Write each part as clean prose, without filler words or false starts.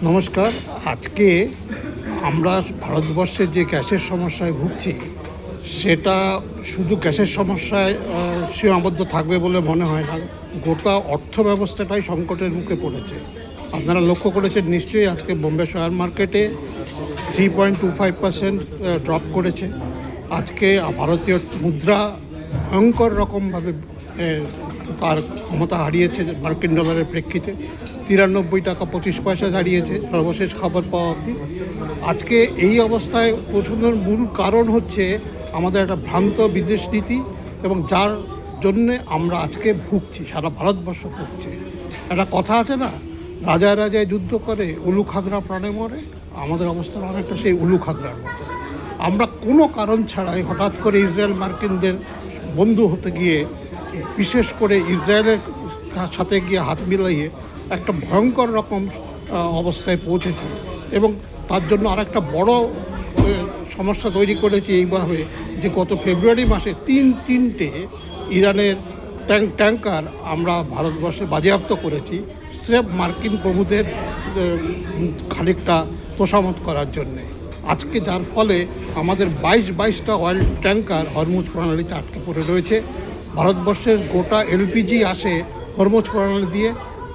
নমস্কার। আজকে আমরা ভারতবর্ষে যে গ্যাসের সমস্যায় ভুগছি সেটা শুধু গ্যাসের সমস্যায় সীমাবদ্ধ থাকবে বলে মনে হয় না। গোটা অর্থ ব্যবস্থাটাই সংকটের মুখে পড়েছে। আপনারা লক্ষ্য করেছেন নিশ্চয়ই, আজকে বোম্বে শেয়ার মার্কেটে 3.25% ড্রপ করেছে। আজকে ভারতীয় মুদ্রা ভয়ঙ্কর রকমভাবে তার ক্ষমতা হারিয়েছে মার্কিন ডলারের প্রেক্ষিতে। 93 টাকা 25 পয়সা দাঁড়িয়েছে সর্বশেষ খবর পাওয়া অবধি। আজকে এই অবস্থায় পৌঁছানোর মূল কারণ হচ্ছে আমাদের একটা ভ্রান্ত বিদেশ নীতি, এবং যার জন্যে আমরা আজকে ভুগছি, সারা ভারতবর্ষ ভুগছে। একটা কথা আছে না, রাজায় রাজায় যুদ্ধ করে উলু খাগড়া প্রাণে মরে। আমাদের অবস্থা অনেকটা সেই উলু খাগড়ার মতো। আমরা কোনো কারণ ছাড়াই হঠাৎ করে ইসরায়েল মার্কিনদের বন্ধু হতে গিয়ে, বিশেষ করে ইসরায়েলের সাথে গিয়ে হাত মিলাইয়ে একটা ভয়ঙ্কর রকম অবস্থায় পৌঁছেছে। এবং তার জন্য আরেকটা বড় সমস্যা তৈরি করেছে এইভাবে যে গত ফেব্রুয়ারি মাসে তিনটে ইরানের ট্যাঙ্কার আমরা ভারতবর্ষে বাজেয়াপ্ত করেছি, স্রেফ মার্কিন প্রভুদের খানিকটা তোষামত করার জন্যে। আজকে যার ফলে আমাদের 22টা অয়েল ট্যাঙ্কার হরমুজ প্রণালীতে আটকে পড়ে রয়েছে। ভারতবর্ষের গোটা এলপিজি আসে হরমুজ প্রণালী দিয়ে।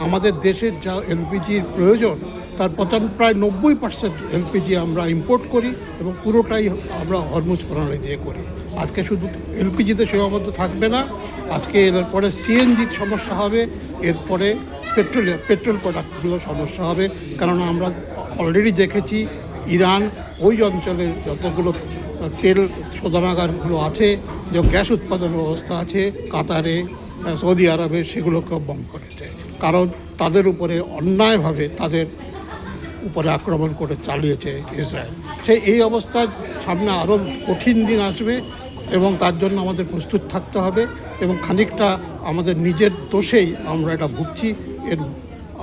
আমাদের দেশের যা এলপিজির প্রয়োজন তার প্রায় 90% এলপিজি আমরা ইম্পোর্ট করি, এবং পুরোটাই আমরা হরমুজ প্রণালী দিয়ে করি। আজকে শুধু এলপিজিতে সীমাবদ্ধ থাকবে না, আজকে এরপরে সিএনজির সমস্যা হবে, এরপরে পেট্রোল প্রোডাক্টগুলো সমস্যা হবে। কারণ আমরা অলরেডি দেখেছি ইরান ওই অঞ্চলের যতগুলো তেল শোধনাগারগুলো আছে, যে গ্যাস উৎপাদন ব্যবস্থা আছে কাতারে, সৌদি আরবে, সেগুলোকেও বন্ধ করেছে। কারণ তাদের উপরে অন্যায়ভাবে তাদের উপরে আক্রমণ করে চালিয়েছে ইসরায়েল। এই অবস্থার সামনে আরও কঠিন দিন আসবে, এবং তার জন্য আমাদের প্রস্তুত থাকতে হবে। এবং খানিকটা আমাদের নিজের দোষেই আমরা এটা ভুগছি।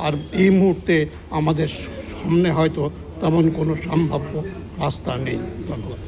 আর এই মুহূর্তে আমাদের সামনে হয়তো তেমন কোনো সম্ভাব্য রাস্তা নেই। ধন্যবাদ।